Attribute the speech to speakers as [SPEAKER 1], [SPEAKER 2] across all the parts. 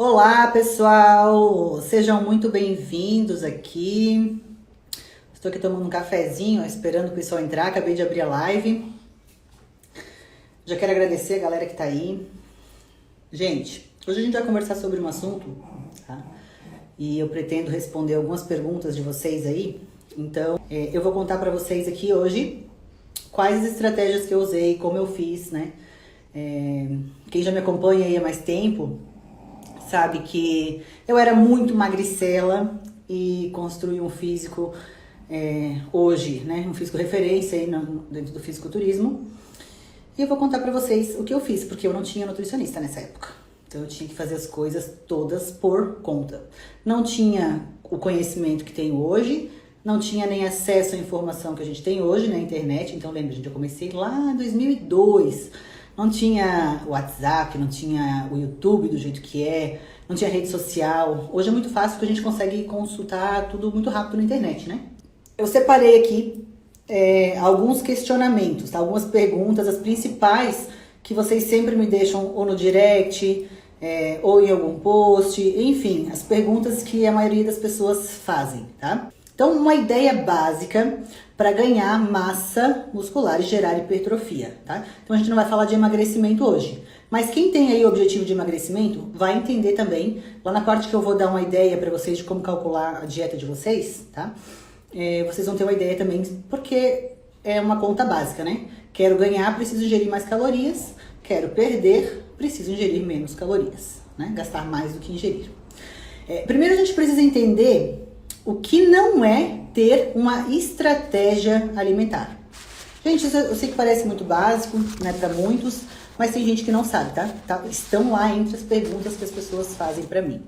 [SPEAKER 1] Olá, pessoal! Sejam muito bem-vindos aqui. Estou aqui tomando um cafezinho, esperando o pessoal entrar. Acabei de abrir a live. Já quero agradecer a galera que tá aí. Gente, hoje a gente vai conversar sobre um assunto, tá? E eu pretendo responder algumas perguntas de vocês aí. Então, eu vou contar pra vocês aqui hoje quais as estratégias que eu usei, como eu fiz, né? Quem já me acompanha aí há mais tempo sabe que eu era muito magricela e construí um físico hoje, né? Um físico referência aí dentro do fisiculturismo. E eu vou contar pra vocês o que eu fiz, porque eu não tinha nutricionista nessa época. Então eu tinha que fazer as coisas todas por conta. Não tinha o conhecimento que tenho hoje, não tinha nem acesso à informação que a gente tem hoje na internet. Então lembra, gente, eu comecei lá em 2002. Não tinha WhatsApp, não tinha o YouTube do jeito que é, não tinha rede social. Hoje é muito fácil porque a gente consegue consultar tudo muito rápido na internet, né? Eu separei aqui alguns questionamentos, tá? Algumas perguntas, as principais que vocês sempre me deixam ou no direct, ou em algum post, enfim, as perguntas que a maioria das pessoas fazem, tá? Então, uma ideia básica para ganhar massa muscular e gerar hipertrofia, tá? Então, a gente não vai falar de emagrecimento hoje. Mas quem tem aí o objetivo de emagrecimento vai entender também, lá na parte que eu vou dar uma ideia para vocês de como calcular a dieta de vocês, tá? Vocês vão ter uma ideia também, porque é uma conta básica, né? Quero ganhar, preciso ingerir mais calorias. Quero perder, preciso ingerir menos calorias, né? Gastar mais do que ingerir. Primeiro, a gente precisa entender o que não é ter uma estratégia alimentar. Gente, eu sei que parece muito básico, né, para muitos, mas tem gente que não sabe, tá? Estão lá entre as perguntas que as pessoas fazem para mim.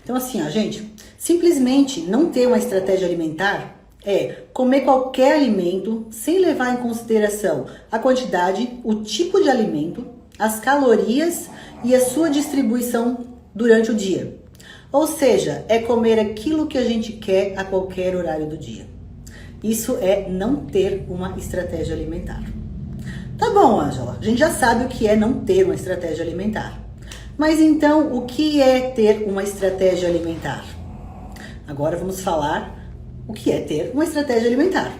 [SPEAKER 1] Então assim, ó, gente, simplesmente não ter uma estratégia alimentar é comer qualquer alimento sem levar em consideração a quantidade, o tipo de alimento, as calorias e a sua distribuição durante o dia. Ou seja, é comer aquilo que a gente quer a qualquer horário do dia. Isso é não ter uma estratégia alimentar. Tá bom, Ângela, a gente já sabe o que é não ter uma estratégia alimentar. Mas então, o que é ter uma estratégia alimentar? Agora vamos falar o que é ter uma estratégia alimentar.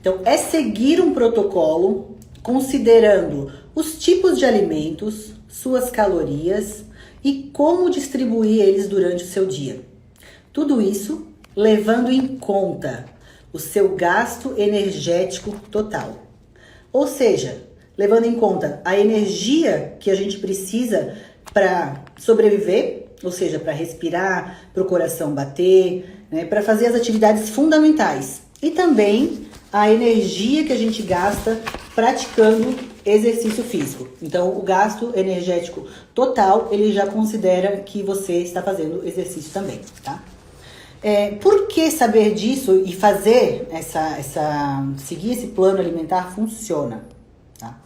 [SPEAKER 1] Então, é seguir um protocolo considerando os tipos de alimentos, suas calorias e como distribuir eles durante o seu dia. Tudo isso levando em conta o seu gasto energético total. Ou seja, levando em conta a energia que a gente precisa para sobreviver, ou seja, para respirar, para o coração bater, né, para fazer as atividades fundamentais. E também a energia que a gente gasta praticando exercício físico. Então, o gasto energético total, ele já considera que você está fazendo exercício também, tá? Por que saber disso e fazer seguir esse plano alimentar funciona? Tá?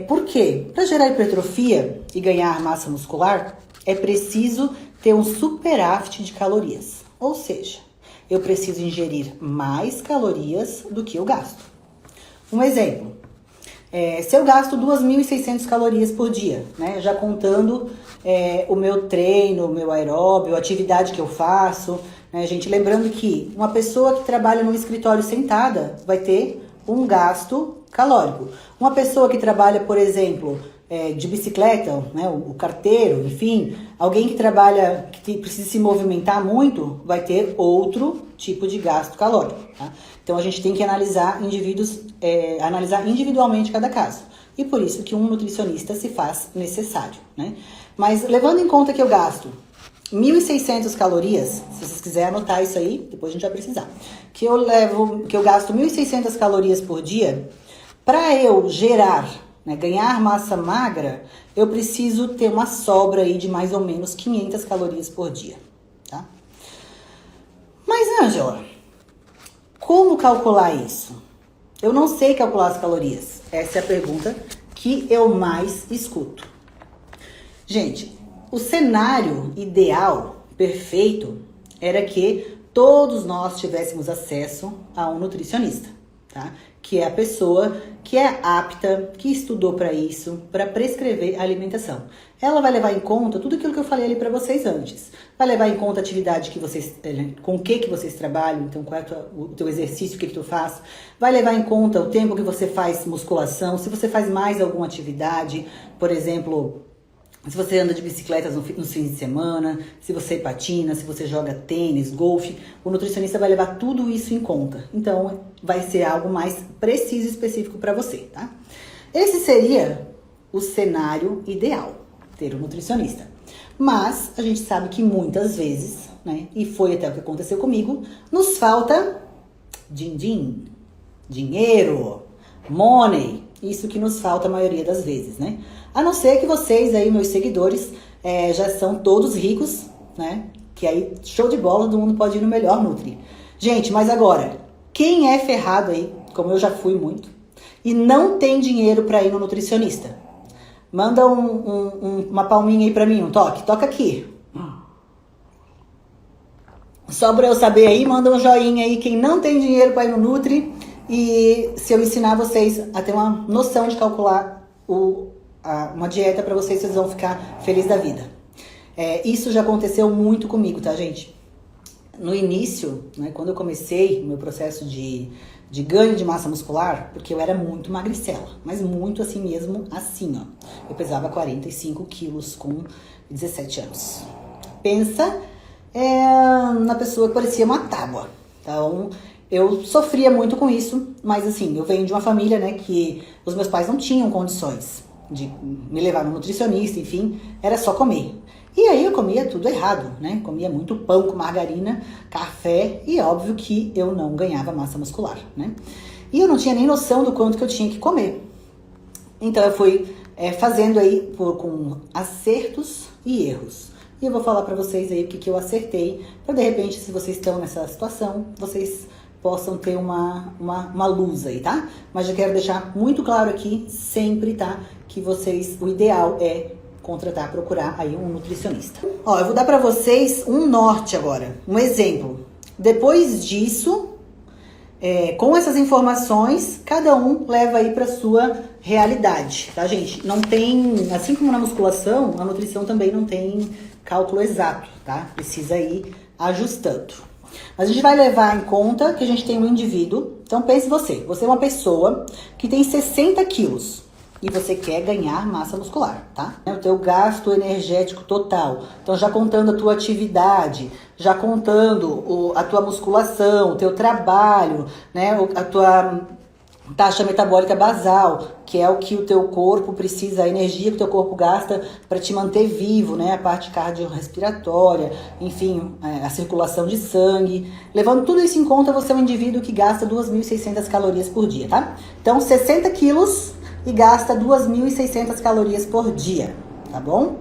[SPEAKER 1] Por quê? Para gerar hipertrofia e ganhar massa muscular, é preciso ter um superávit de calorias. Ou seja, eu preciso ingerir mais calorias do que eu gasto. Um exemplo. Se eu gasto 2.600 calorias por dia, né, já contando o meu treino, o meu aeróbio, a atividade que eu faço, né, gente, lembrando que uma pessoa que trabalha num escritório sentada vai ter um gasto calórico. Uma pessoa que trabalha, por exemplo, de bicicleta, né, o carteiro, enfim, alguém que trabalha, que precisa se movimentar muito, vai ter outro tipo de gasto calórico, tá? Então a gente tem que analisar analisar individualmente cada caso. E por isso que um nutricionista se faz necessário, né? Mas levando em conta que eu gasto 1.600 calorias, se vocês quiserem anotar isso aí, depois a gente vai precisar. Que eu gasto 1.600 calorias por dia, para eu gerar, né, ganhar massa magra, eu preciso ter uma sobra aí de mais ou menos 500 calorias por dia, tá? Mas, Ângela, como calcular isso? Eu não sei calcular as calorias. Essa é a pergunta que eu mais escuto. Gente, o cenário ideal, perfeito, era que todos nós tivéssemos acesso a um nutricionista, tá? que é a pessoa que é apta, que estudou para isso, para prescrever a alimentação. Ela vai levar em conta tudo aquilo que eu falei ali para vocês antes. Vai levar em conta a atividade que vocês, com o que vocês trabalham, então qual é o teu exercício, o que tu faz. Vai levar em conta o tempo que você faz musculação, se você faz mais alguma atividade, por exemplo, se você anda de bicicleta nos fins de semana, se você patina, se você joga tênis, golfe, o nutricionista vai levar tudo isso em conta. Então, vai ser algo mais preciso e específico para você, tá? Esse seria o cenário ideal, ter um nutricionista. Mas a gente sabe que muitas vezes, né, e foi até o que aconteceu comigo, nos falta din-din, dinheiro, money, isso que nos falta a maioria das vezes, né? A não ser que vocês aí, meus seguidores, já são todos ricos, né? Que aí, show de bola, todo mundo pode ir no melhor Nutri. Gente, mas agora, quem é ferrado aí, como eu já fui muito, e não tem dinheiro para ir no nutricionista? Manda uma palminha aí pra mim, um toque. Toca aqui. Só pra eu saber aí, manda um joinha aí quem não tem dinheiro para ir no Nutri. E se eu ensinar vocês a ter uma noção de calcular uma dieta para vocês vão ficar felizes da vida. Isso já aconteceu muito comigo, tá, gente? No início, né, quando eu comecei o meu processo de ganho de massa muscular, porque eu era muito magricela, mas muito assim mesmo, assim, ó. Eu pesava 45 quilos com 17 anos. Pensa na pessoa que parecia uma tábua. Então, eu sofria muito com isso, mas assim, eu venho de uma família, né, que os meus pais não tinham condições de me levar no nutricionista, enfim, era só comer. E aí eu comia tudo errado, né? Comia muito pão com margarina, café e óbvio que eu não ganhava massa muscular, né? E eu não tinha nem noção do quanto que eu tinha que comer. Então eu fui fazendo aí com acertos e erros. E eu vou falar pra vocês aí o que eu acertei, pra de repente, se vocês estão nessa situação, vocês possam ter uma luz aí, tá? Mas eu quero deixar muito claro aqui, sempre, tá? Que vocês, o ideal é procurar aí um nutricionista. Ó, eu vou dar pra vocês um norte agora, um exemplo. Depois disso, com essas informações, cada um leva aí pra sua realidade, tá, gente? Não tem, assim como na musculação, a nutrição também não tem cálculo exato, tá? Precisa ir ajustando. Mas a gente vai levar em conta que a gente tem um indivíduo. Então pense você é uma pessoa que tem 60 quilos e você quer ganhar massa muscular, tá? O teu gasto energético total. Então já contando a tua atividade, já contando a tua musculação, o teu trabalho, né? A tua taxa metabólica basal, que é o que o teu corpo precisa, a energia que o teu corpo gasta para te manter vivo, né? A parte cardiorrespiratória, enfim, a circulação de sangue. Levando tudo isso em conta, você é um indivíduo que gasta 2.600 calorias por dia, tá? Então, 60 quilos e gasta 2.600 calorias por dia, tá bom?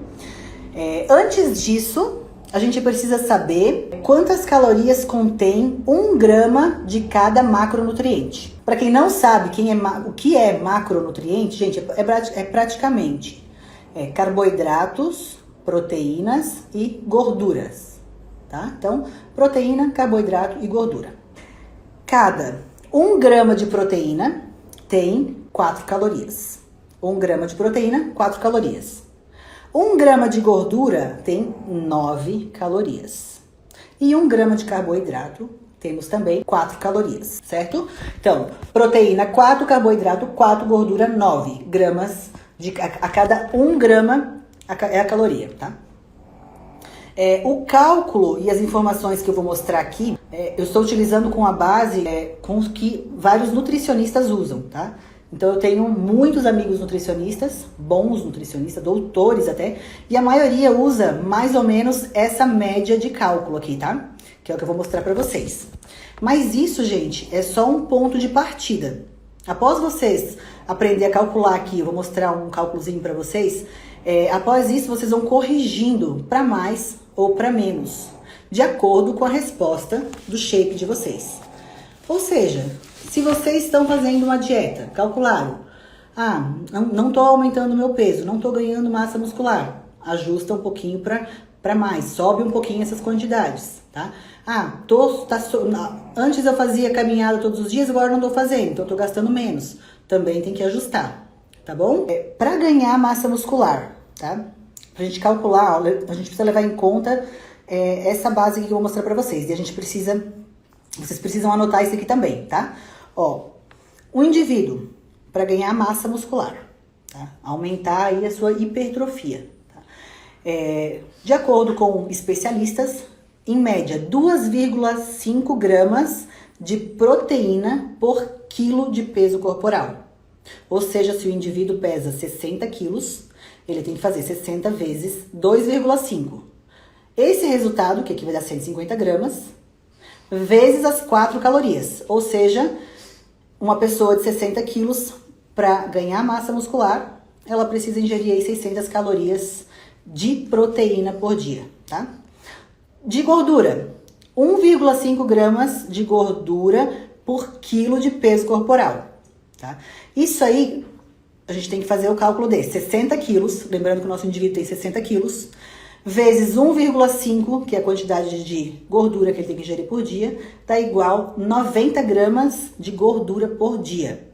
[SPEAKER 1] Antes disso, a gente precisa saber quantas calorias contém 1 grama de cada macronutriente. Para quem não sabe o que é macronutriente, gente, é praticamente carboidratos, proteínas e gorduras, tá? Então, proteína, carboidrato e gordura. Cada 1 grama de proteína tem 4 calorias. 1 grama de proteína, 4 calorias. 1 grama de gordura tem 9 calorias. E 1 grama de carboidrato temos também 4 calorias, certo? Então, proteína 4, carboidrato 4, gordura 9 gramas. A cada 1 grama é a caloria, tá? O cálculo e as informações que eu vou mostrar aqui, eu estou utilizando com a base com os que vários nutricionistas usam, tá? Então eu tenho muitos amigos nutricionistas, bons nutricionistas, doutores até, e a maioria usa mais ou menos essa média de cálculo aqui, tá? Que é o que eu vou mostrar pra vocês. Mas isso, gente, é só um ponto de partida. Após vocês aprender a calcular aqui, eu vou mostrar um cálculozinho pra vocês, após isso vocês vão corrigindo pra mais ou pra menos, de acordo com a resposta do shape de vocês. Ou seja, se vocês estão fazendo uma dieta, calcularam, não estou aumentando o meu peso, não estou ganhando massa muscular, ajusta um pouquinho para mais, sobe um pouquinho essas quantidades, tá? Ah, antes eu fazia caminhada todos os dias, agora não tô fazendo, então eu tô gastando menos. Também tem que ajustar, tá bom? Para ganhar massa muscular, tá? Pra gente calcular, ó, a gente precisa levar em conta essa base aqui que eu vou mostrar pra vocês. E vocês precisam anotar isso aqui também, tá? Ó, o indivíduo, para ganhar massa muscular, tá? Aumentar aí a sua hipertrofia, tá? De acordo com especialistas, em média, 2,5 gramas de proteína por quilo de peso corporal. Ou seja, se o indivíduo pesa 60 quilos, ele tem que fazer 60 vezes 2,5. Esse resultado, que aqui vai dar 150 gramas, vezes as 4 calorias. Ou seja, uma pessoa de 60 quilos, para ganhar massa muscular, ela precisa ingerir aí 600 calorias de proteína por dia, tá? De gordura, 1,5 gramas de gordura por quilo de peso corporal, tá? Isso aí, a gente tem que fazer o cálculo de 60 quilos, lembrando que o nosso indivíduo tem 60 quilos, vezes 1,5, que é a quantidade de gordura que ele tem que ingerir por dia, dá igual 90 gramas de gordura por dia.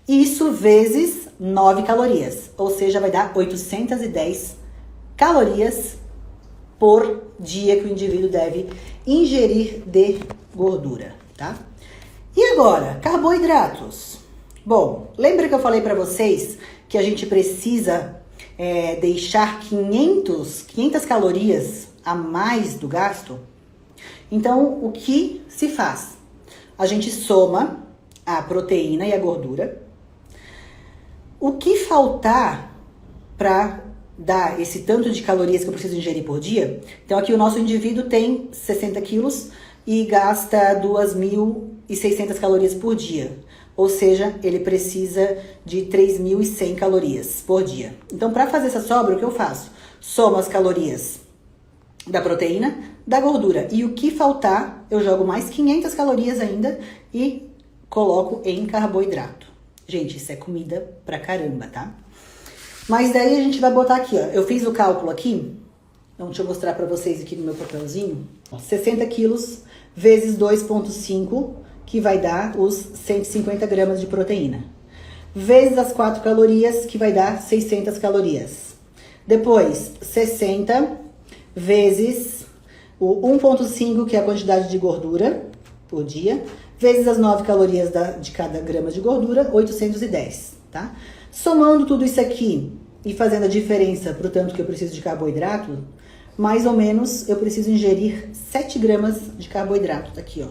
[SPEAKER 1] Isso vezes 9 calorias, ou seja, vai dar 810 calorias por dia que o indivíduo deve ingerir de gordura, tá? E agora, carboidratos. Bom, lembra que eu falei para vocês que a gente precisa deixar 500 calorias a mais do gasto? Então, o que se faz? A gente soma a proteína e a gordura. O que faltar para dar esse tanto de calorias que eu preciso ingerir por dia? Então, aqui o nosso indivíduo tem 60 quilos e gasta 2.600 calorias por dia. Ou seja, ele precisa de 3.100 calorias por dia. Então, para fazer essa sobra, o que eu faço? Somo as calorias da proteína, da gordura. E o que faltar, eu jogo mais 500 calorias ainda e coloco em carboidrato. Gente, isso é comida pra caramba, tá? Mas daí a gente vai botar aqui, ó. Eu fiz o cálculo aqui. Então, deixa eu mostrar pra vocês aqui no meu papelzinho. 60 quilos vezes 2,5, que vai dar os 150 gramas de proteína. Vezes as 4 calorias, que vai dar 600 calorias. Depois, 60 vezes o 1,5, que é a quantidade de gordura por dia, vezes as 9 calorias de cada grama de gordura, 810, tá? Somando tudo isso aqui e fazendo a diferença pro tanto que eu preciso de carboidrato, mais ou menos eu preciso ingerir 7 gramas de carboidrato, tá aqui, ó.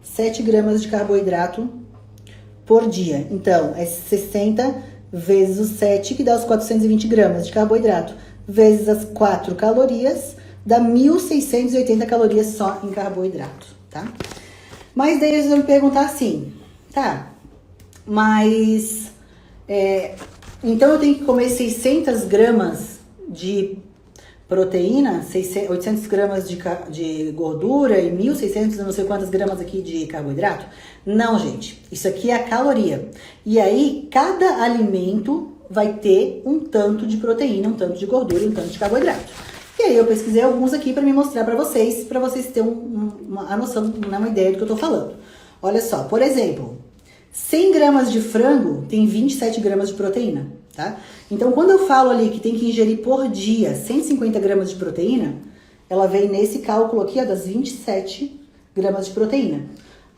[SPEAKER 1] 7 gramas de carboidrato por dia. Então, é 60 vezes os 7, que dá os 420 gramas de carboidrato, vezes as 4 calorias, dá 1.680 calorias só em carboidrato, tá? Mas daí eles vão me perguntar assim, tá, mas então eu tenho que comer 600 gramas de proteína, 800 gramas de gordura e 1.600, não sei quantas gramas aqui de carboidrato? Não, gente, isso aqui é a caloria. E aí, cada alimento vai ter um tanto de proteína, um tanto de gordura e um tanto de carboidrato. E aí eu pesquisei alguns aqui para me mostrar para vocês terem uma noção, uma ideia do que eu tô falando. Olha só, por exemplo, 100 gramas de frango tem 27 gramas de proteína, tá? Então, quando eu falo ali que tem que ingerir por dia 150 gramas de proteína, ela vem nesse cálculo aqui, ó, das 27 gramas de proteína.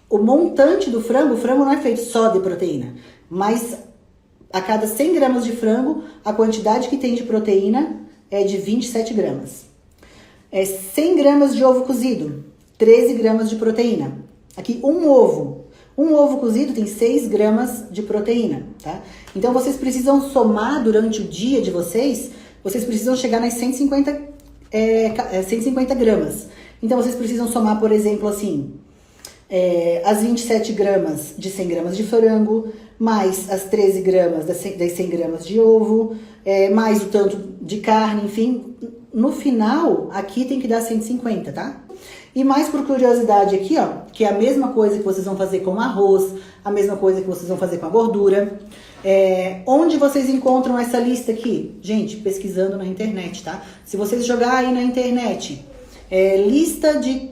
[SPEAKER 1] O montante do frango, o frango não é feito só de proteína, mas a cada 100 gramas de frango, a quantidade que tem de proteína é de 27 gramas. 100 gramas de ovo cozido, 13 gramas de proteína. Aqui, um ovo cozido tem 6 gramas de proteína, tá? Então, vocês precisam somar durante o dia de vocês precisam chegar nas 150 gramas. Então, vocês precisam somar, por exemplo, assim, as 27 gramas de 100 gramas de frango, mais as 13 gramas das 100 gramas de ovo, mais o tanto de carne, enfim. No final, aqui tem que dar 150, tá? E mais por curiosidade aqui, ó, que é a mesma coisa que vocês vão fazer com o arroz, a mesma coisa que vocês vão fazer com a gordura. Onde vocês encontram essa lista aqui? Gente, pesquisando na internet, tá? Se vocês jogar aí na internet, lista de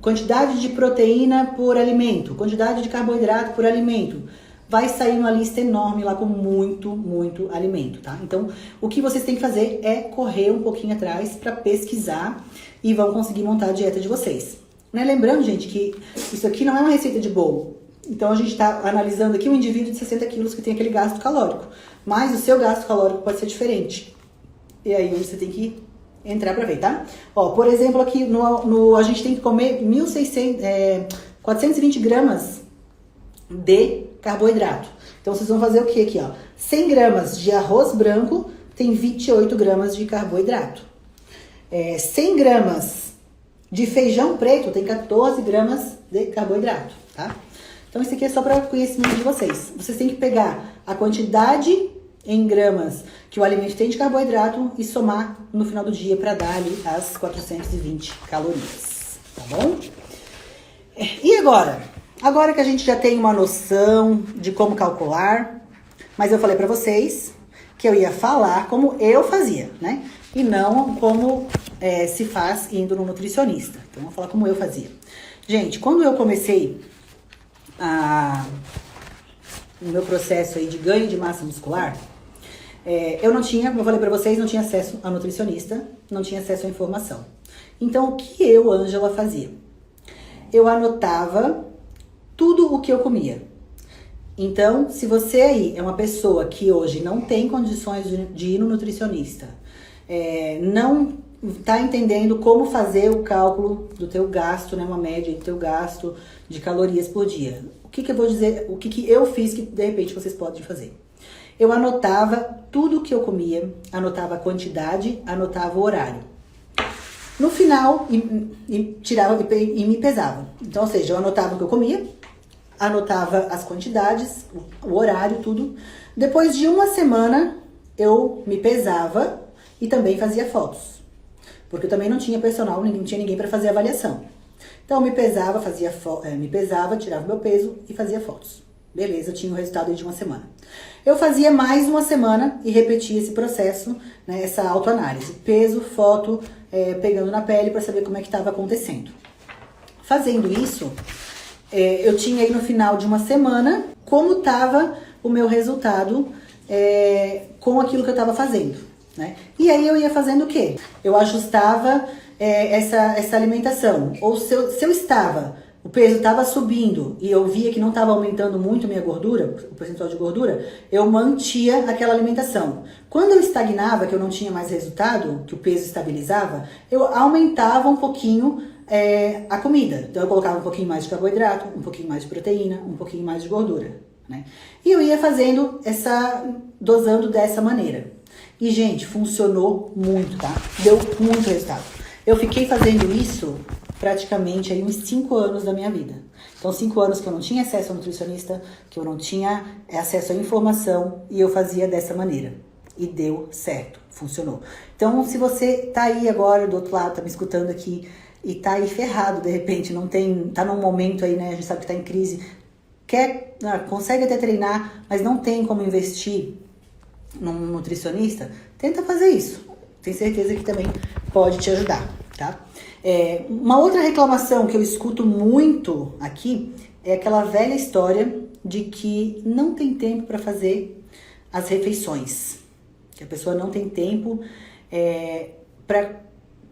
[SPEAKER 1] quantidade de proteína por alimento, quantidade de carboidrato por alimento, vai sair uma lista enorme lá com muito, muito alimento, tá? Então, o que vocês têm que fazer é correr um pouquinho atrás para pesquisar e vão conseguir montar a dieta de vocês. Né? Lembrando, gente, que isso aqui não é uma receita de bolo. Então, a gente está analisando aqui um indivíduo de 60 quilos que tem aquele gasto calórico. Mas o seu gasto calórico pode ser diferente. E aí, você tem que entrar para ver, tá? Ó, por exemplo, aqui a gente tem que comer 420 gramas de carboidrato. Então, vocês vão fazer o que aqui, ó? 100 gramas de arroz branco tem 28 gramas de carboidrato. 100 gramas de feijão preto tem 14 gramas de carboidrato, tá? Então, isso aqui é só para conhecimento de vocês. Vocês têm que pegar a quantidade em gramas que o alimento tem de carboidrato e somar no final do dia para dar ali as 420 calorias, tá bom? E agora? Agora que a gente já tem uma noção de como calcular, mas eu falei para vocês que eu ia falar como eu fazia, né? E não como se faz indo no nutricionista. Então, eu vou falar como eu fazia. Gente, quando eu comecei no meu processo aí de ganho de massa muscular, eu não tinha, como eu falei pra vocês, não tinha acesso a nutricionista, não tinha acesso à informação. Então, o que eu, Ângela, fazia? Eu anotava tudo o que eu comia. Então, se você aí é uma pessoa que hoje não tem condições de ir no nutricionista, não tá entendendo como fazer o cálculo do teu gasto, né, uma média do teu gasto de calorias por dia. O que eu vou dizer, o que eu fiz que de repente vocês podem fazer? Eu anotava tudo o que eu comia, anotava a quantidade, anotava o horário. No final, tirava e me pesava. Então, ou seja, eu anotava o que eu comia, anotava as quantidades, o horário, tudo. Depois de uma semana, eu me pesava e também fazia fotos. Porque eu também não tinha personal, não tinha ninguém para fazer avaliação. Então, eu me pesava, tirava meu peso e fazia fotos. Beleza, eu tinha o resultado de uma semana. Eu fazia mais uma semana e repetia esse processo, né, essa autoanálise. Peso, foto, pegando na pele para saber como é que estava acontecendo. Fazendo isso, eu tinha aí no final de uma semana como estava o meu resultado com aquilo que eu estava fazendo. Né? E aí eu ia fazendo o quê? Eu ajustava essa alimentação. Ou se eu estava, o peso estava subindo e eu via que não estava aumentando muito minha gordura, o percentual de gordura, eu mantia aquela alimentação. Quando eu estagnava, que eu não tinha mais resultado, que o peso estabilizava, eu aumentava um pouquinho a comida. Então eu colocava um pouquinho mais de carboidrato, um pouquinho mais de proteína, um pouquinho mais de gordura. Né? E eu ia fazendo dosando dessa maneira. E, gente, funcionou muito, tá? Deu muito resultado. Eu fiquei fazendo isso praticamente aí uns 5 anos da minha vida. Então, 5 anos que eu não tinha acesso ao nutricionista, que eu não tinha acesso à informação e eu fazia dessa maneira. E deu certo, funcionou. Então, se você tá aí agora do outro lado, tá me escutando aqui e tá aí ferrado, de repente, tá num momento aí, né? A gente sabe que tá em crise, consegue até treinar, mas não tem como investir num nutricionista, tenta fazer isso. Tenho certeza que também pode te ajudar, tá? Uma outra reclamação que eu escuto muito aqui é aquela velha história de que não tem tempo para fazer as refeições. Que a pessoa não tem tempo para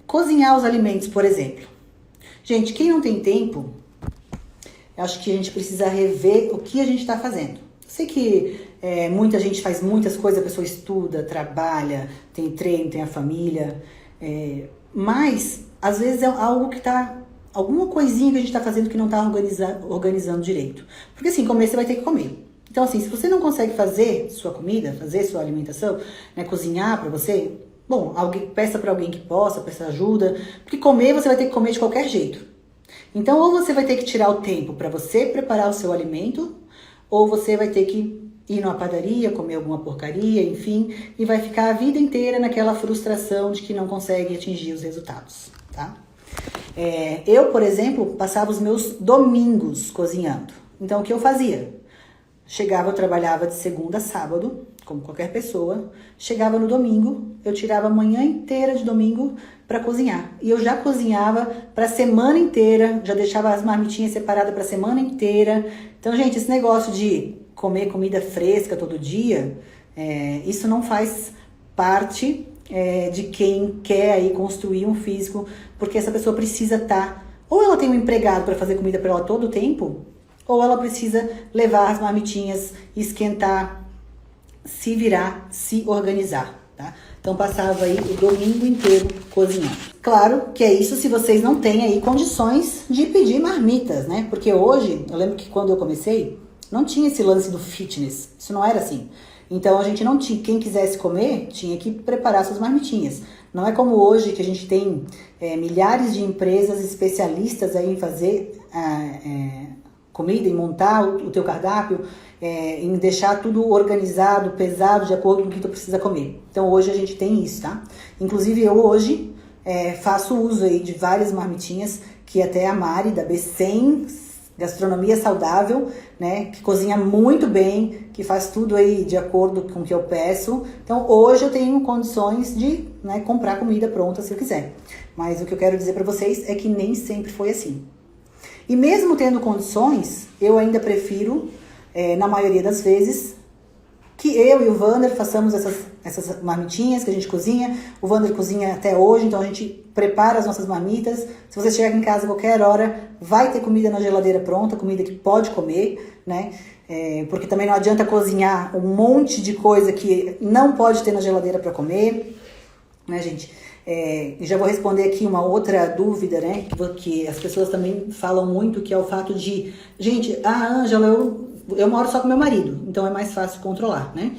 [SPEAKER 1] cozinhar os alimentos, por exemplo. Gente, quem não tem tempo, eu acho que a gente precisa rever o que a gente está fazendo. Sei que muita gente faz muitas coisas, a pessoa estuda, trabalha, tem treino, tem a família, mas às vezes é algo que tá, alguma coisinha que a gente tá fazendo que não tá organizando direito. Porque assim, comer você vai ter que comer. Então assim, se você não consegue fazer sua comida, fazer sua alimentação, né, cozinhar pra você, bom, peça pra alguém que possa, peça ajuda, porque comer você vai ter que comer de qualquer jeito. Então ou você vai ter que tirar o tempo pra você preparar o seu alimento, ou você vai ter que ir numa padaria, comer alguma porcaria, enfim, e vai ficar a vida inteira naquela frustração de que não consegue atingir os resultados, tá? Eu, por exemplo, passava os meus domingos cozinhando. Então, o que eu fazia? Chegava, eu trabalhava de segunda a sábado, como qualquer pessoa. Chegava no domingo, eu tirava a manhã inteira de domingo para cozinhar. E eu já cozinhava para a semana inteira, já deixava as marmitinhas separadas para a semana inteira. Então, gente, esse negócio de comer comida fresca todo dia, isso não faz parte de quem quer aí construir um físico, porque essa pessoa precisa estar... Ou ela tem um empregado para fazer comida para ela todo o tempo, ou ela precisa levar as marmitinhas, esquentar, se virar, se organizar, tá? Então passava aí o domingo inteiro cozinhando. Claro que é isso se vocês não têm aí condições de pedir marmitas, né? Porque hoje, eu lembro que quando eu comecei, não tinha esse lance do fitness, isso não era assim. Então a gente não tinha, quem quisesse comer, tinha que preparar suas marmitinhas. Não é como hoje que a gente tem milhares de empresas especialistas aí em fazer comida, em montar o teu cardápio, em deixar tudo organizado, pesado, de acordo com o que tu precisa comer. Então hoje a gente tem isso, tá? Inclusive eu hoje faço uso aí de várias marmitinhas, que até a Mari, da B100 Gastronomia Saudável, né, que cozinha muito bem, que faz tudo aí de acordo com o que eu peço. Então hoje eu tenho condições de, né, comprar comida pronta se eu quiser. Mas o que eu quero dizer para vocês é que nem sempre foi assim. E mesmo tendo condições, eu ainda prefiro, na maioria das vezes, que eu e o Wander façamos essas marmitinhas que a gente cozinha. O Wander cozinha até hoje, então a gente prepara as nossas marmitas. Se você chegar aqui em casa a qualquer hora, vai ter comida na geladeira pronta, comida que pode comer, né? Porque também não adianta cozinhar um monte de coisa que não pode ter na geladeira para comer, né, gente? E já vou responder aqui uma outra dúvida, né? Que as pessoas também falam muito, que é o fato de... Gente, a Ângela, eu moro só com meu marido, então é mais fácil controlar, né?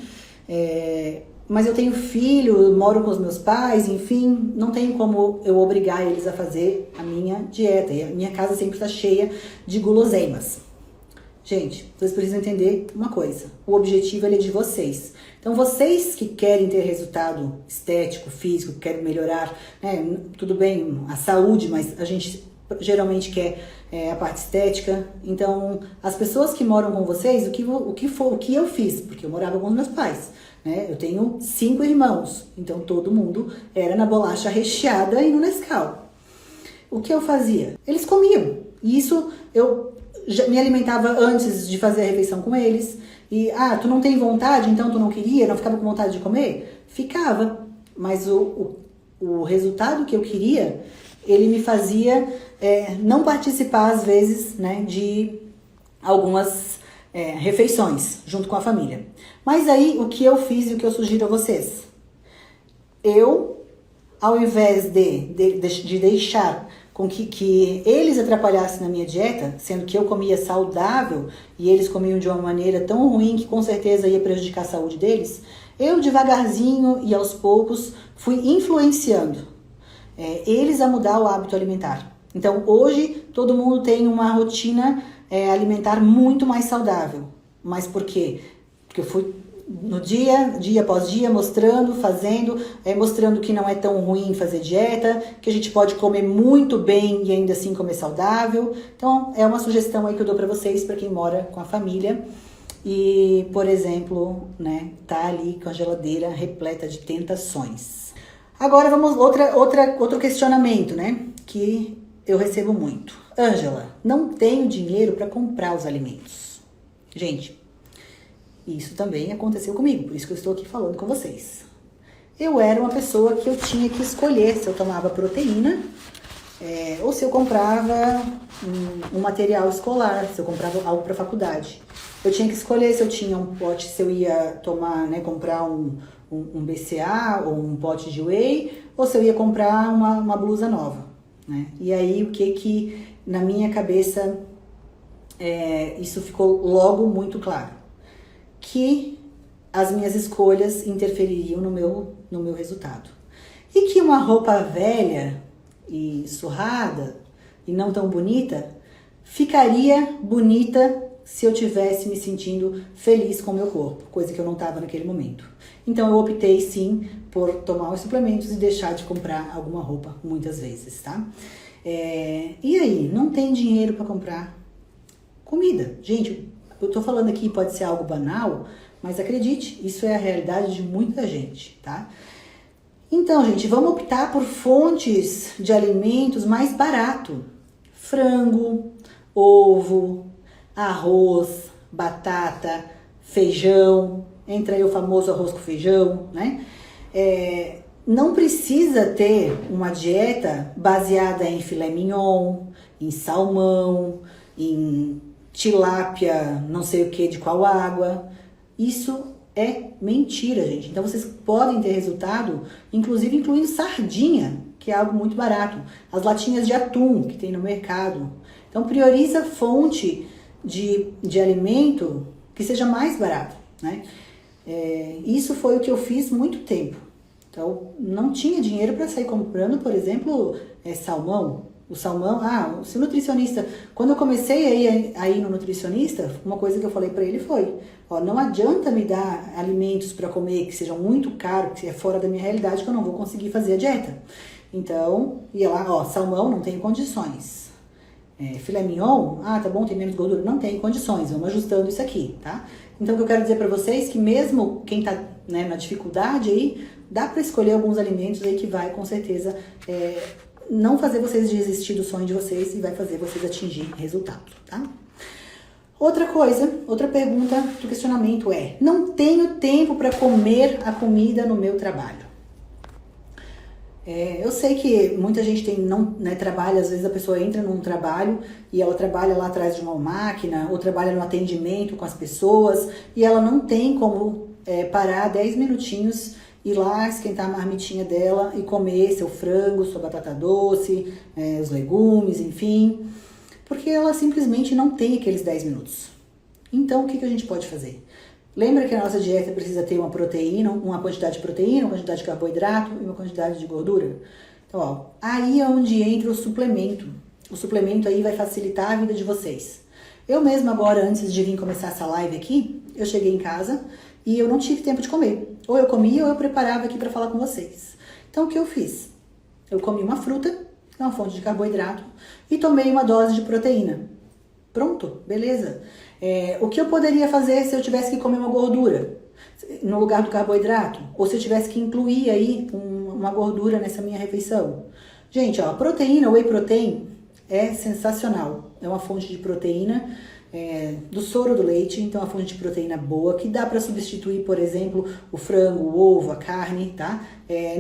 [SPEAKER 1] Mas eu tenho filho, moro com os meus pais, enfim, não tem como eu obrigar eles a fazer a minha dieta. E a minha casa sempre está cheia de guloseimas. Gente, vocês precisam entender uma coisa. O objetivo é de vocês. Então, vocês que querem ter resultado estético, físico, que querem melhorar, né, tudo bem, a saúde, mas a gente geralmente quer a parte estética. Então, as pessoas que moram com vocês, o que eu fiz, porque eu morava com os meus pais, né? Eu tenho 5 irmãos, então todo mundo era na bolacha recheada e no Nescau. O que eu fazia? Eles comiam. E isso eu já me alimentava antes de fazer a refeição com eles. E, tu não tem vontade, então tu não queria, não ficava com vontade de comer? Ficava. Mas o resultado que eu queria, ele me fazia não participar, às vezes, né, de algumas refeições junto com a família. Mas aí, o que eu fiz e o que eu sugiro a vocês? Eu, ao invés de deixar com que eles atrapalhassem na minha dieta, sendo que eu comia saudável e eles comiam de uma maneira tão ruim que com certeza ia prejudicar a saúde deles, eu devagarzinho e aos poucos fui influenciando eles a mudar o hábito alimentar. Então hoje todo mundo tem uma rotina alimentar muito mais saudável. Mas por quê? Porque eu fui no dia após dia, mostrando, fazendo, mostrando que não é tão ruim fazer dieta, que a gente pode comer muito bem e ainda assim comer saudável. Então, é uma sugestão aí que eu dou pra vocês, pra quem mora com a família e, por exemplo, né, tá ali com a geladeira repleta de tentações. Agora vamos outro questionamento, né, que eu recebo muito. Ângela, não tenho dinheiro para comprar os alimentos. Gente, isso também aconteceu comigo, por isso que eu estou aqui falando com vocês. Eu era uma pessoa que eu tinha que escolher se eu tomava proteína ou se eu comprava um material escolar, se eu comprava algo para faculdade. Eu tinha que escolher se eu tinha um pote, se eu ia tomar, né, comprar um BCA ou um pote de whey, ou se eu ia comprar uma blusa nova, né? E aí o que na minha cabeça isso ficou logo muito claro. Que as minhas escolhas interfeririam no meu resultado. E que uma roupa velha e surrada e não tão bonita ficaria bonita se eu tivesse me sentindo feliz com o meu corpo, coisa que eu não estava naquele momento. Então eu optei sim por tomar os suplementos e deixar de comprar alguma roupa muitas vezes, tá? E aí, não tem dinheiro para comprar comida. Gente, Eu tô falando aqui, pode ser algo banal, mas acredite, isso é a realidade de muita gente, tá? Então, gente, vamos optar por fontes de alimentos mais barato. Frango, ovo, arroz, batata, feijão, entra aí o famoso arroz com feijão, né? Não precisa ter uma dieta baseada em filé mignon, em salmão, em tilápia, não sei o que, de qual água. Isso é mentira, gente. Então vocês podem ter resultado, inclusive incluindo sardinha, que é algo muito barato. As latinhas de atum que tem no mercado. Então prioriza fonte de alimento que seja mais barato, né? Isso foi o que eu fiz muito tempo. Então, não tinha dinheiro para sair comprando, por exemplo, salmão. O salmão, se o nutricionista... Quando eu comecei a ir no nutricionista, uma coisa que eu falei para ele foi, não adianta me dar alimentos para comer que sejam muito caros, que é fora da minha realidade, que eu não vou conseguir fazer a dieta. Então, ia lá, salmão, não tenho condições. Filé mignon, tá bom, tem menos gordura, não tem condições, vamos ajustando isso aqui, tá? Então, o que eu quero dizer para vocês é que mesmo quem tá, né, na dificuldade aí, dá para escolher alguns alimentos aí que vai, com certeza, não fazer vocês desistir do sonho de vocês e vai fazer vocês atingir resultado, tá? Outra coisa, outra pergunta do questionamento é: não tenho tempo para comer a comida no meu trabalho. Eu sei que muita gente trabalha, às vezes a pessoa entra num trabalho e ela trabalha lá atrás de uma máquina ou trabalha no atendimento com as pessoas e ela não tem como parar 10 minutinhos, ir lá esquentar a marmitinha dela e comer seu frango, sua batata doce, os legumes, enfim, porque ela simplesmente não tem aqueles 10 minutos. Então, o que a gente pode fazer? Lembra que a nossa dieta precisa ter uma proteína, uma quantidade de proteína, uma quantidade de carboidrato e uma quantidade de gordura? Então, aí é onde entra o suplemento. O suplemento aí vai facilitar a vida de vocês. Eu mesma agora, antes de vir começar essa live aqui, eu cheguei em casa e eu não tive tempo de comer. Ou eu comia ou eu preparava aqui para falar com vocês. Então, o que eu fiz? Eu comi uma fruta, que é uma fonte de carboidrato, e tomei uma dose de proteína. Pronto, beleza. O que eu poderia fazer se eu tivesse que comer uma gordura no lugar do carboidrato? Ou se eu tivesse que incluir aí uma gordura nessa minha refeição? Gente, proteína, whey protein, é sensacional. É uma fonte de proteína do soro do leite, então é uma fonte de proteína boa, que dá para substituir, por exemplo, o frango, o ovo, a carne, tá?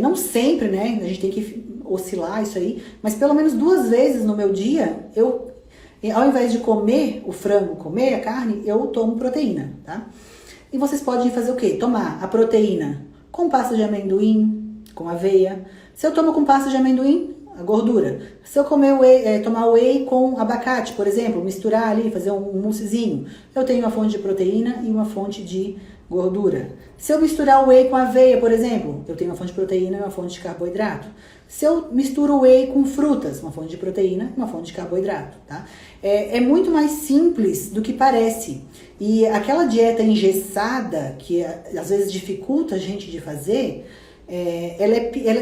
[SPEAKER 1] Não sempre, né? A gente tem que oscilar isso aí, mas pelo menos 2 vezes no meu dia, ao invés de comer o frango, comer a carne, eu tomo proteína, tá? E vocês podem fazer o quê? Tomar a proteína com pasta de amendoim, com aveia. Se eu tomo com pasta de amendoim, a gordura. Se eu tomar whey com abacate, por exemplo, misturar ali, fazer um moussezinho, eu tenho uma fonte de proteína e uma fonte de gordura. Se eu misturar o whey com aveia, por exemplo, eu tenho uma fonte de proteína e uma fonte de carboidrato. Se eu misturo o whey com frutas, uma fonte de proteína e uma fonte de carboidrato, tá? É muito mais simples do que parece. E aquela dieta engessada, que às vezes dificulta a gente de fazer,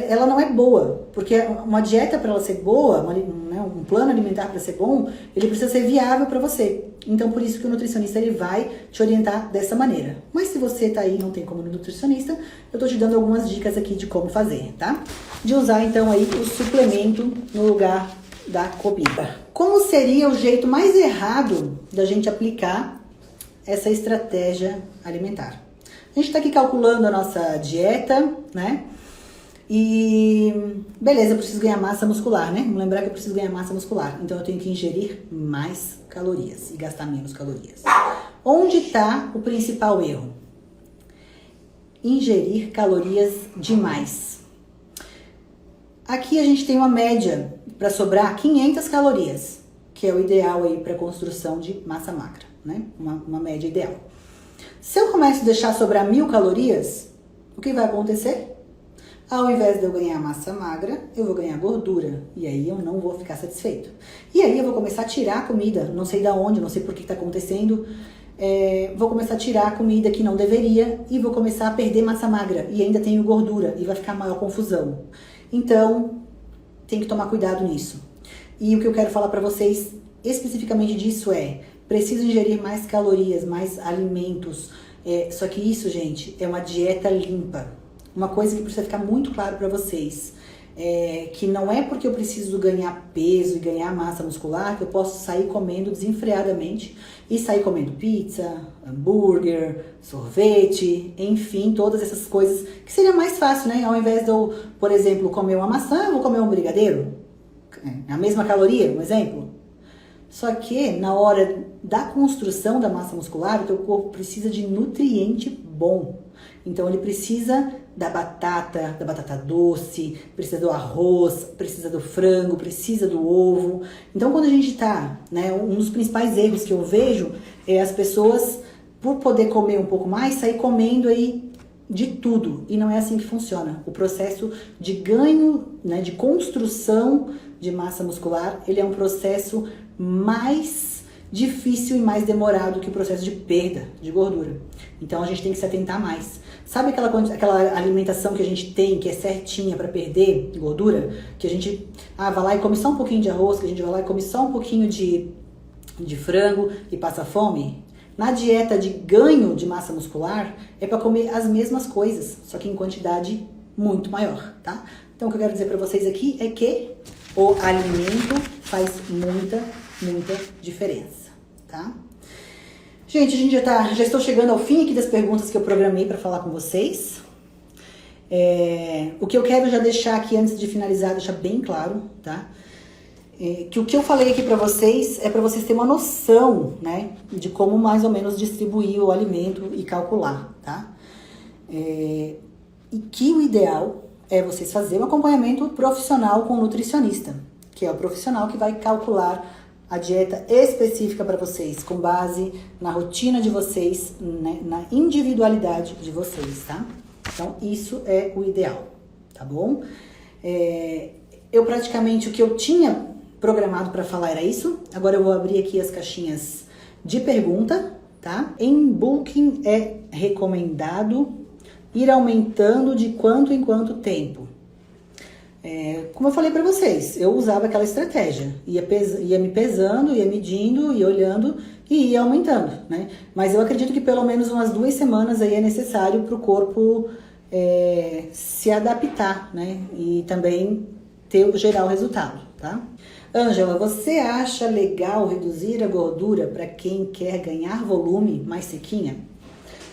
[SPEAKER 1] ela não é boa, porque uma dieta, para ela ser boa, um plano alimentar para ser bom, ele precisa ser viável para você. Então, por isso que o nutricionista ele vai te orientar dessa maneira. Mas se você tá aí e não tem como ir no nutricionista, eu tô te dando algumas dicas aqui de como fazer, tá? De usar, então, aí o suplemento no lugar da comida. Como seria o jeito mais errado da gente aplicar essa estratégia alimentar? A gente tá aqui calculando a nossa dieta, né? E beleza, eu preciso ganhar massa muscular, né? Vamos lembrar que eu preciso ganhar massa muscular. Então eu tenho que ingerir mais calorias e gastar menos calorias. Onde está o principal erro? Ingerir calorias demais. Aqui a gente tem uma média para sobrar 500 calorias, que é o ideal aí para construção de massa magra, né? Uma média ideal. Se eu começo a deixar sobrar 1000 calorias, o que vai acontecer? Ao invés de eu ganhar massa magra, eu vou ganhar gordura. E aí eu não vou ficar satisfeito. E aí eu vou começar a tirar a comida, não sei da onde, não sei por que está acontecendo. Vou começar a tirar a comida que não deveria e vou começar a perder massa magra. E ainda tenho gordura e vai ficar maior confusão. Então, tem que tomar cuidado nisso. E o que eu quero falar para vocês especificamente disso preciso ingerir mais calorias, mais alimentos. Só que isso, gente, é uma dieta limpa. Uma coisa que precisa ficar muito claro para vocês. Que não é porque eu preciso ganhar peso e ganhar massa muscular que eu posso sair comendo desenfreadamente e sair comendo pizza, hambúrguer, sorvete, enfim, todas essas coisas que seria mais fácil, né? Ao invés de eu, por exemplo, comer uma maçã, eu vou comer um brigadeiro, a mesma caloria, um exemplo. Só que na hora da construção da massa muscular, o teu corpo precisa de nutriente bom. Então ele precisa da batata doce, precisa do arroz, precisa do frango, precisa do ovo. Então quando a gente tá, né, um dos principais erros que eu vejo é as pessoas, por poder comer um pouco mais, sair comendo aí de tudo. E não é assim que funciona. O processo de ganho, né, de construção de massa muscular, ele é um processo mais difícil e mais demorado que o processo de perda de gordura. Então a gente tem que se atentar mais. Sabe aquela alimentação que a gente tem, que é certinha para perder gordura? Que a gente vai lá e come só um pouquinho de arroz, que a gente vai lá e come só um pouquinho de frango e passa fome? Na dieta de ganho de massa muscular, é para comer as mesmas coisas, só que em quantidade muito maior, tá? Então o que eu quero dizer para vocês aqui é que o alimento faz muita diferença, tá? Gente, a gente já estou chegando ao fim aqui das perguntas que eu programei para falar com vocês. O que eu quero já deixar aqui antes de finalizar, deixar bem claro, tá? Que o que eu falei aqui para vocês é para vocês terem uma noção, né, de como mais ou menos distribuir o alimento e calcular, tá? E que o ideal é vocês fazerem um acompanhamento profissional com um nutricionista, que é o profissional que vai calcular a dieta específica para vocês, com base na rotina de vocês, né, na individualidade de vocês, tá? Então, isso é o ideal, tá bom? Eu praticamente, o que eu tinha programado para falar era isso. Agora eu vou abrir aqui as caixinhas de pergunta, tá? Em bulking é recomendado ir aumentando de quanto em quanto tempo? Como eu falei para vocês, eu usava aquela estratégia, ia me pesando, ia medindo, ia olhando e ia aumentando, né? Mas eu acredito que pelo menos umas 2 semanas aí é necessário para o corpo se adaptar, né? E também gerar o resultado, tá? Ângela, você acha legal reduzir a gordura para quem quer ganhar volume mais sequinha?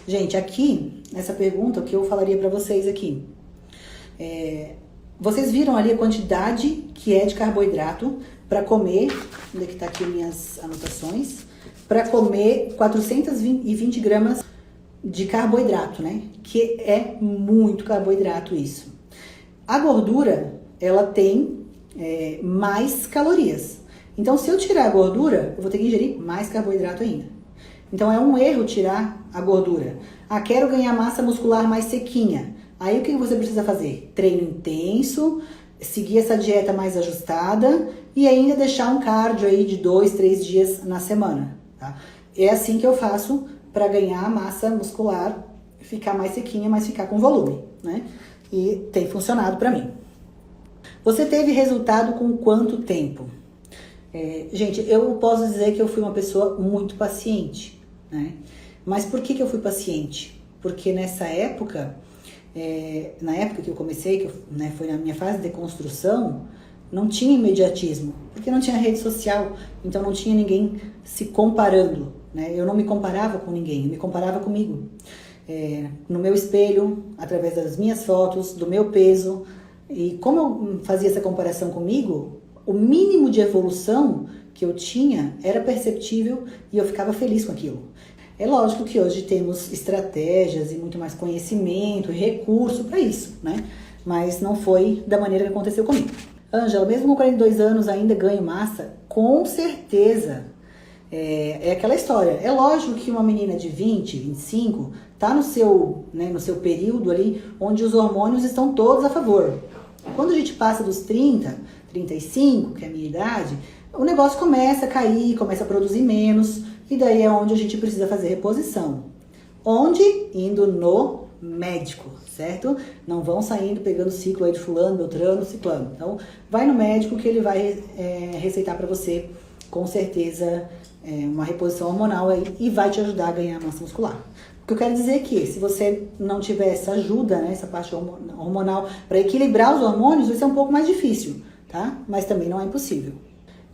[SPEAKER 1] Gente, aqui, nessa pergunta, o que eu falaria para vocês aqui vocês viram ali a quantidade que é de carboidrato para comer, onde é que tá aqui minhas anotações, para comer 420 gramas de carboidrato, né? Que é muito carboidrato isso. A gordura, ela tem mais calorias. Então, se eu tirar a gordura, eu vou ter que ingerir mais carboidrato ainda. Então, é um erro tirar a gordura. Quero ganhar massa muscular mais sequinha. Aí, o que você precisa fazer? Treino intenso, seguir essa dieta mais ajustada e ainda deixar um cardio aí de 2, 3 dias na semana, tá? É assim que eu faço para ganhar massa muscular, ficar mais sequinha, mas ficar com volume, né? E tem funcionado para mim. Você teve resultado com quanto tempo? Gente, eu posso dizer que eu fui uma pessoa muito paciente, né? Mas por que eu fui paciente? Porque nessa época, na época que eu comecei, foi na minha fase de construção, não tinha imediatismo, porque não tinha rede social, então não tinha ninguém se comparando, né? Eu não me comparava com ninguém, eu me comparava comigo. No meu espelho, através das minhas fotos, do meu peso. E como eu fazia essa comparação comigo, o mínimo de evolução que eu tinha era perceptível e eu ficava feliz com aquilo. É lógico que hoje temos estratégias e muito mais conhecimento e recurso para isso, né? Mas não foi da maneira que aconteceu comigo. Ângela, mesmo com 42 anos ainda ganho massa? Com certeza. É aquela história. É lógico que uma menina de 20, 25 tá no seu período ali onde os hormônios estão todos a favor. Quando a gente passa dos 30, 35, que é a minha idade, o negócio começa a cair, começa a produzir menos, e daí é onde a gente precisa fazer reposição. Onde? Indo no médico, certo? Não vão saindo pegando ciclo aí de fulano, beltrano, ciclano. Então, vai no médico que ele vai receitar para você com certeza uma reposição hormonal aí, e vai te ajudar a ganhar massa muscular. O que eu quero dizer é que se você não tiver essa ajuda, né, essa parte hormonal para equilibrar os hormônios, vai ser um pouco mais difícil, tá? Mas também não é impossível.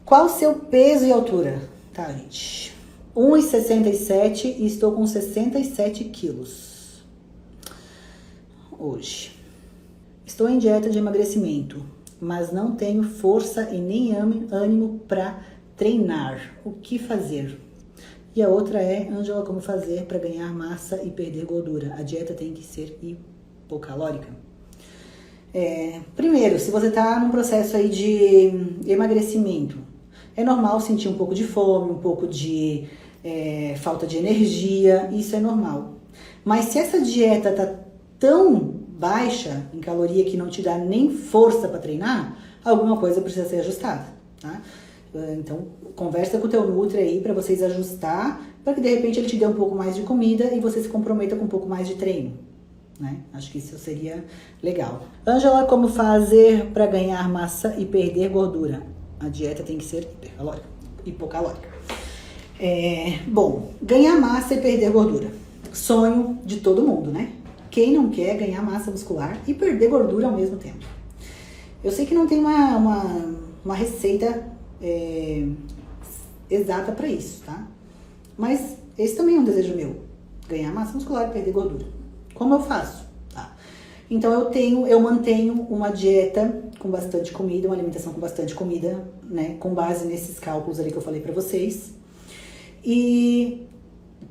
[SPEAKER 1] Qual o seu peso e altura? Tá, gente? 1,67 e estou com 67 quilos hoje. Estou em dieta de emagrecimento, mas não tenho força e nem ânimo para treinar. O que fazer? E a outra é, Ângela, como fazer para ganhar massa e perder gordura? A dieta tem que ser hipocalórica. Primeiro, se você está num processo aí de emagrecimento, é normal sentir um pouco de fome, um pouco de falta de energia, isso é normal. Mas se essa dieta tá tão baixa em caloria que não te dá nem força para treinar, alguma coisa precisa ser ajustada, tá? Então, conversa com o teu Nutri aí para vocês ajustar, para que de repente ele te dê um pouco mais de comida e você se comprometa com um pouco mais de treino, né? Acho que isso seria legal. Ângela, como fazer para ganhar massa e perder gordura? A dieta tem que ser hipocalórica. Bom, ganhar massa e perder gordura. Sonho de todo mundo, né? Quem não quer ganhar massa muscular e perder gordura ao mesmo tempo? Eu sei que não tem uma receita exata para isso, tá? Mas esse também é um desejo meu. Ganhar massa muscular e perder gordura. Como eu faço? Tá? Então eu mantenho uma dieta com bastante comida, uma alimentação com bastante comida, né? Com base nesses cálculos ali que eu falei pra vocês. E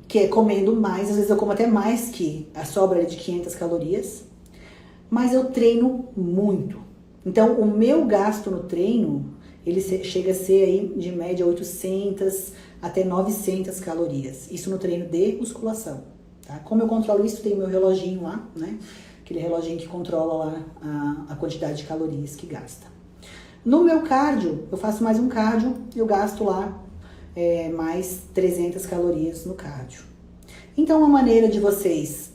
[SPEAKER 1] que é comendo mais, às vezes eu como até mais que a sobra de 500 calorias. Mas eu treino muito. Então o meu gasto no treino, ele chega a ser aí de média 800 até 900 calorias. Isso no treino de musculação, tá? Como eu controlo isso, tem meu reloginho lá, né? Aquele reloginho que controla lá a quantidade de calorias que gasta. No meu cardio, eu faço mais um cardio, eu gasto lá mais 300 calorias no cardio. Então, a maneira de vocês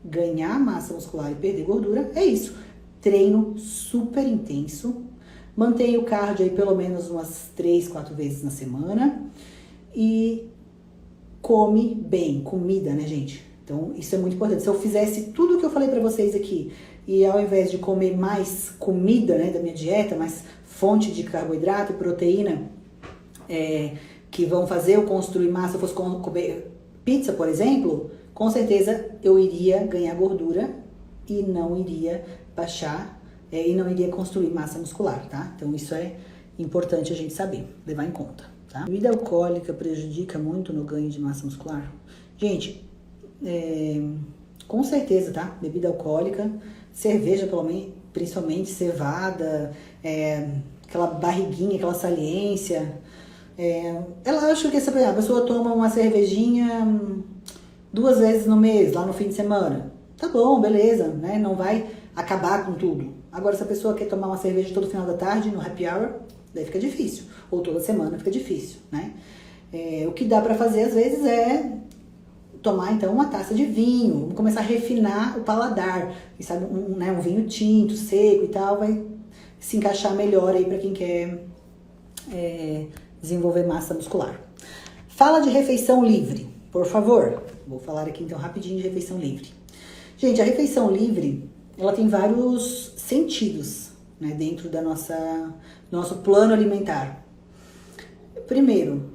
[SPEAKER 1] ganhar massa muscular e perder gordura é isso. Treino super intenso, mantenho o cardio aí pelo menos umas 3, 4 vezes na semana e come bem, comida, né, gente? Então, isso é muito importante. Se eu fizesse tudo o que eu falei pra vocês aqui e ao invés de comer mais comida, né, da minha dieta, mais fonte de carboidrato e proteína, que vão fazer eu construir massa, se eu fosse comer pizza, por exemplo, com certeza eu iria ganhar gordura e não iria baixar e não iria construir massa muscular, tá? Então isso é importante a gente saber, levar em conta, tá? Bebida alcoólica prejudica muito no ganho de massa muscular? Gente, com certeza, tá? Bebida alcoólica, cerveja principalmente, cevada, aquela barriguinha, aquela saliência. Ela acha que a pessoa toma uma cervejinha 2 vezes no mês, lá no fim de semana. Tá bom, beleza, né? Não vai acabar com tudo. Agora, se a pessoa quer tomar uma cerveja todo final da tarde, no happy hour, daí fica difícil. Ou toda semana fica difícil, né? O que dá pra fazer, às vezes, é tomar, então, uma taça de vinho. Começar a refinar o paladar. E, sabe, um vinho tinto, seco e tal, vai se encaixar melhor aí pra quem quer desenvolver massa muscular. Fala de refeição livre, por favor. Vou falar aqui, então, rapidinho de refeição livre. Gente, a refeição livre, ela tem vários sentidos, né, dentro da nosso plano alimentar. Primeiro,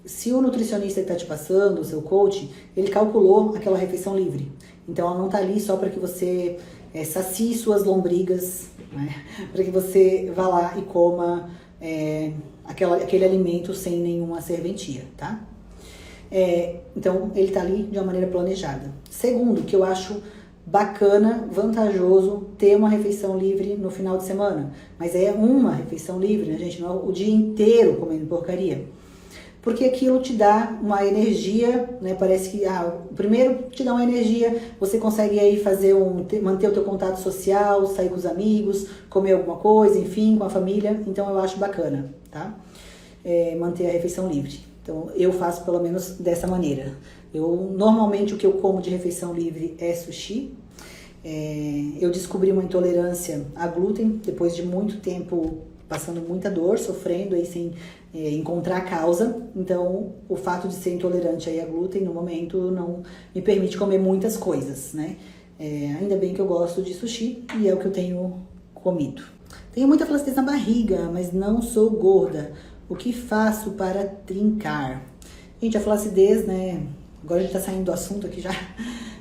[SPEAKER 1] se o nutricionista que está te passando, o seu coach, ele calculou aquela refeição livre. Então, ela não está ali só para que você sacie suas lombrigas, né, para que você vá lá e coma aquele alimento sem nenhuma serventia, tá? Então, ele tá ali de uma maneira planejada. Segundo, que eu acho bacana, vantajoso ter uma refeição livre no final de semana. Mas é uma refeição livre, né, gente? Não é o dia inteiro comendo porcaria. Porque aquilo te dá uma energia, né? Parece que, primeiro te dá uma energia, você consegue aí manter o teu contato social, sair com os amigos, comer alguma coisa, enfim, com a família. Então, eu acho bacana, tá? Manter a refeição livre. Então, eu faço pelo menos dessa maneira. Normalmente, o que eu como de refeição livre é sushi. Eu descobri uma intolerância a glúten, depois de muito tempo passando muita dor, sofrendo aí sem encontrar a causa. Então, o fato de ser intolerante aí a glúten, no momento, não me permite comer muitas coisas, né? Ainda bem que eu gosto de sushi e é o que eu tenho comido. Tenho muita flacidez na barriga, mas não sou gorda. O que faço para trincar? Gente, a flacidez, né? Agora a gente tá saindo do assunto aqui já,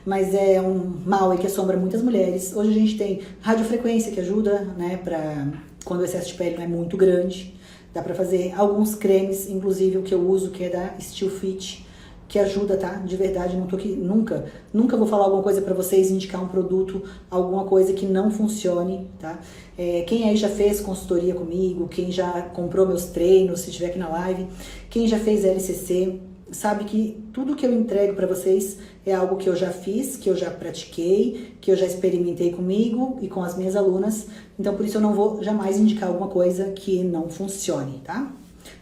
[SPEAKER 1] mas é um mal aí que assombra muitas mulheres. Hoje a gente tem radiofrequência que ajuda, né, pra quando o excesso de pele não é muito grande. Dá pra fazer alguns cremes, inclusive o que eu uso, que é da Still Fit, que ajuda, tá? De verdade, não tô aqui, nunca vou falar alguma coisa pra vocês, indicar um produto, alguma coisa que não funcione, tá? Quem aí já fez consultoria comigo, quem já comprou meus treinos, se estiver aqui na live, quem já fez LCC, sabe que tudo que eu entrego para vocês é algo que eu já fiz, que eu já pratiquei, que eu já experimentei comigo e com as minhas alunas. Então, por isso eu não vou jamais indicar alguma coisa que não funcione, tá?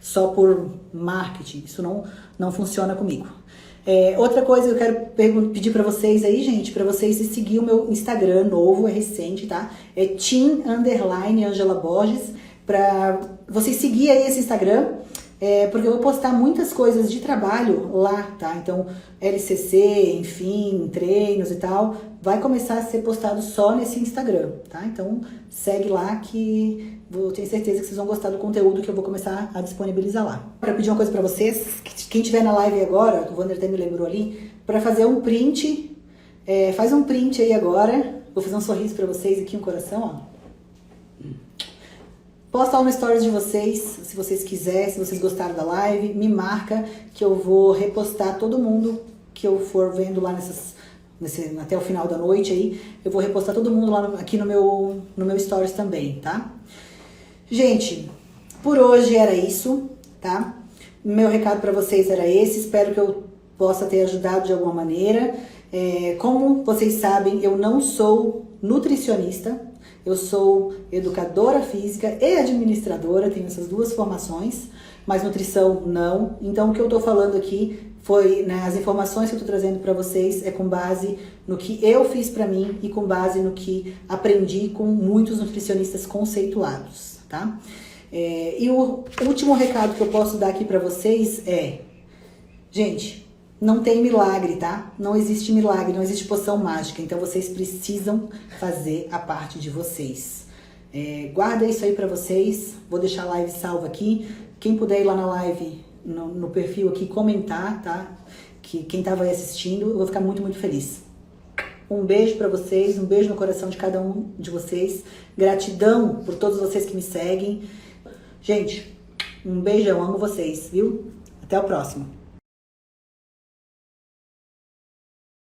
[SPEAKER 1] Só por marketing, isso não funciona comigo. Outra coisa que eu quero pedir para vocês aí, gente, para vocês seguir o meu Instagram novo, é recente, tá? É @Angela Borges, para vocês seguir aí esse Instagram. Porque eu vou postar muitas coisas de trabalho lá, tá? Então, LCC, enfim, treinos e tal, vai começar a ser postado só nesse Instagram, tá? Então, segue lá que eu tenho certeza que vocês vão gostar do conteúdo que eu vou começar a disponibilizar lá. Para pedir uma coisa pra vocês, quem tiver na live agora, o Wander até me lembrou ali, para fazer um print, faz um print aí agora, vou fazer um sorriso pra vocês aqui, um coração, ó. Posta lá no stories de vocês, se vocês quiserem, se vocês gostaram da live, me marca que eu vou repostar todo mundo que eu for vendo lá até o final da noite aí, eu vou repostar todo mundo lá aqui no meu stories também, tá? Gente, por hoje era isso, tá? Meu recado pra vocês era esse, espero que eu possa ter ajudado de alguma maneira. Como vocês sabem, eu não sou nutricionista, eu sou educadora física e administradora, tenho essas duas formações, mas nutrição não. Então o que eu tô falando aqui foi, né, as informações que eu tô trazendo para vocês é com base no que eu fiz para mim e com base no que aprendi com muitos nutricionistas conceituados, tá? E o último recado que eu posso dar aqui para vocês gente, não tem milagre, tá? Não existe milagre, não existe poção mágica. Então, vocês precisam fazer a parte de vocês. Guarda isso aí pra vocês. Vou deixar a live salva aqui. Quem puder ir lá na live, no perfil aqui, comentar, tá? Que quem tava aí assistindo, eu vou ficar muito, muito feliz. Um beijo pra vocês, um beijo no coração de cada um de vocês. Gratidão por todos vocês que me seguem. Gente, um beijão, amo vocês, viu? Até o próximo.